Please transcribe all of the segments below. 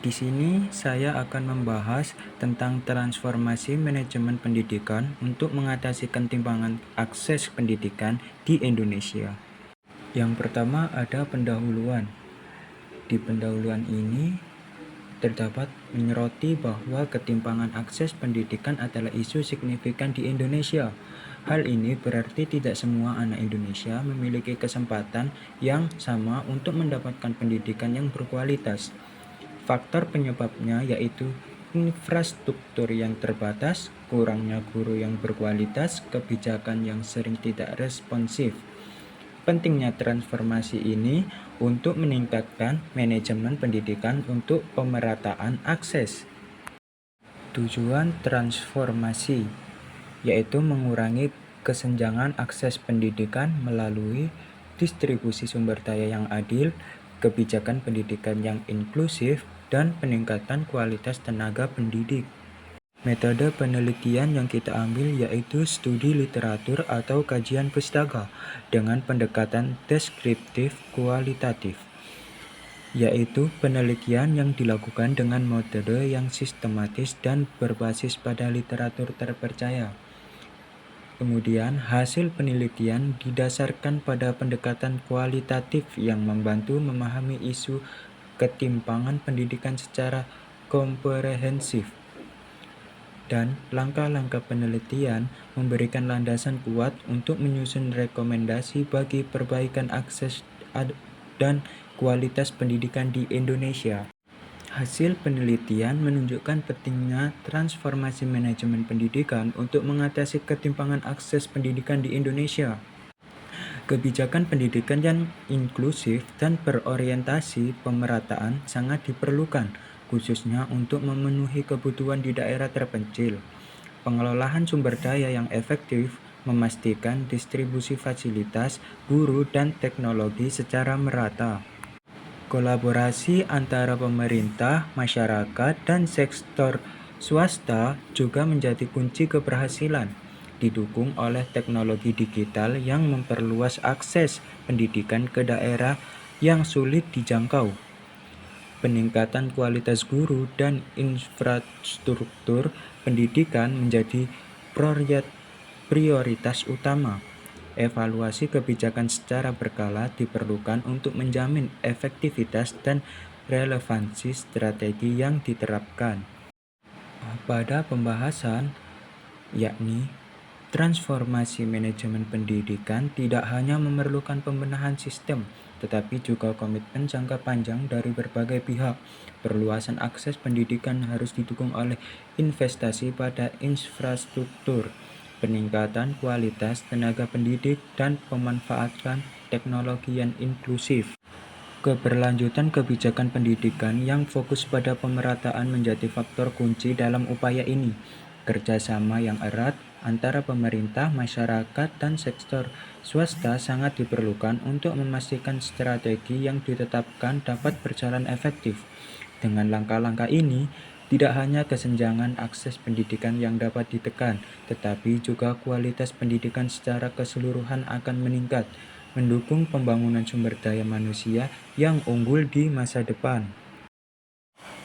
Di sini saya akan membahas tentang transformasi manajemen pendidikan untuk mengatasi ketimpangan akses pendidikan di Indonesia. Yang pertama ada pendahuluan. Di pendahuluan ini terdapat menyoroti bahwa ketimpangan akses pendidikan adalah isu signifikan di Indonesia. Hal ini berarti tidak semua anak Indonesia memiliki kesempatan yang sama untuk mendapatkan pendidikan yang berkualitas. Faktor penyebabnya yaitu infrastruktur yang terbatas, kurangnya guru yang berkualitas, kebijakan yang sering tidak responsif. Pentingnya transformasi ini untuk meningkatkan manajemen pendidikan untuk pemerataan akses. Tujuan transformasi yaitu mengurangi kesenjangan akses pendidikan melalui distribusi sumber daya yang adil, kebijakan pendidikan yang inklusif, dan peningkatan kualitas tenaga pendidik. Metode penelitian yang kita ambil yaitu studi literatur atau kajian pustaka dengan pendekatan deskriptif kualitatif, yaitu penelitian yang dilakukan dengan metode yang sistematis dan berbasis pada literatur terpercaya. Kemudian, hasil penelitian didasarkan pada pendekatan kualitatif yang membantu memahami isu ketimpangan pendidikan secara komprehensif. Dan langkah-langkah penelitian memberikan landasan kuat untuk menyusun rekomendasi bagi perbaikan akses dan kualitas pendidikan di Indonesia. Hasil penelitian menunjukkan pentingnya transformasi manajemen pendidikan untuk mengatasi ketimpangan akses pendidikan di Indonesia. Kebijakan pendidikan yang inklusif dan berorientasi pemerataan sangat diperlukan, khususnya untuk memenuhi kebutuhan di daerah terpencil. Pengelolaan sumber daya yang efektif memastikan distribusi fasilitas, guru, dan teknologi secara merata. Kolaborasi antara pemerintah, masyarakat, dan sektor swasta juga menjadi kunci keberhasilan, didukung oleh teknologi digital yang memperluas akses pendidikan ke daerah yang sulit dijangkau. Peningkatan kualitas guru dan infrastruktur pendidikan menjadi prioritas utama. Evaluasi kebijakan secara berkala diperlukan untuk menjamin efektivitas dan relevansi strategi yang diterapkan. Pada pembahasan, yakni transformasi manajemen pendidikan tidak hanya memerlukan pembenahan sistem, tetapi juga komitmen jangka panjang dari berbagai pihak. Perluasan akses pendidikan harus didukung oleh investasi pada infrastruktur, peningkatan kualitas tenaga pendidik, dan pemanfaatan teknologi yang inklusif. Keberlanjutan kebijakan pendidikan yang fokus pada pemerataan menjadi faktor kunci dalam upaya ini. Kerjasama yang erat antara pemerintah, masyarakat, dan sektor swasta sangat diperlukan untuk memastikan strategi yang ditetapkan dapat berjalan efektif. Dengan langkah-langkah ini, tidak hanya kesenjangan akses pendidikan yang dapat ditekan, tetapi juga kualitas pendidikan secara keseluruhan akan meningkat, mendukung pembangunan sumber daya manusia yang unggul di masa depan.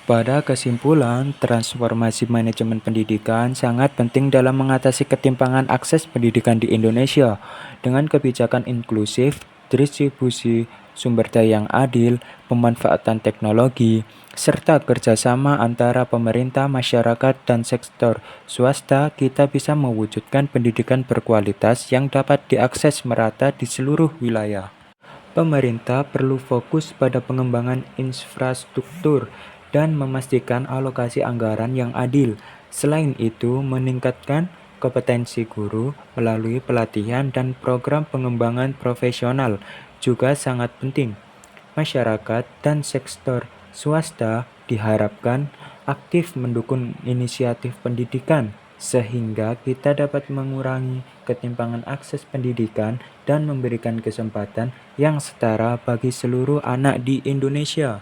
Pada kesimpulan, transformasi manajemen pendidikan sangat penting dalam mengatasi ketimpangan akses pendidikan di Indonesia. Dengan kebijakan inklusif, distribusi sumber daya yang adil, pemanfaatan teknologi, serta kerjasama antara pemerintah, masyarakat, dan sektor swasta, kita bisa mewujudkan pendidikan berkualitas yang dapat diakses merata di seluruh wilayah. Pemerintah perlu fokus pada pengembangan infrastruktur dan memastikan alokasi anggaran yang adil. Selain itu, meningkatkan kompetensi guru melalui pelatihan dan program pengembangan profesional juga sangat penting. Masyarakat dan sektor swasta diharapkan aktif mendukung inisiatif pendidikan, sehingga kita dapat mengurangi ketimpangan akses pendidikan dan memberikan kesempatan yang setara bagi seluruh anak di Indonesia.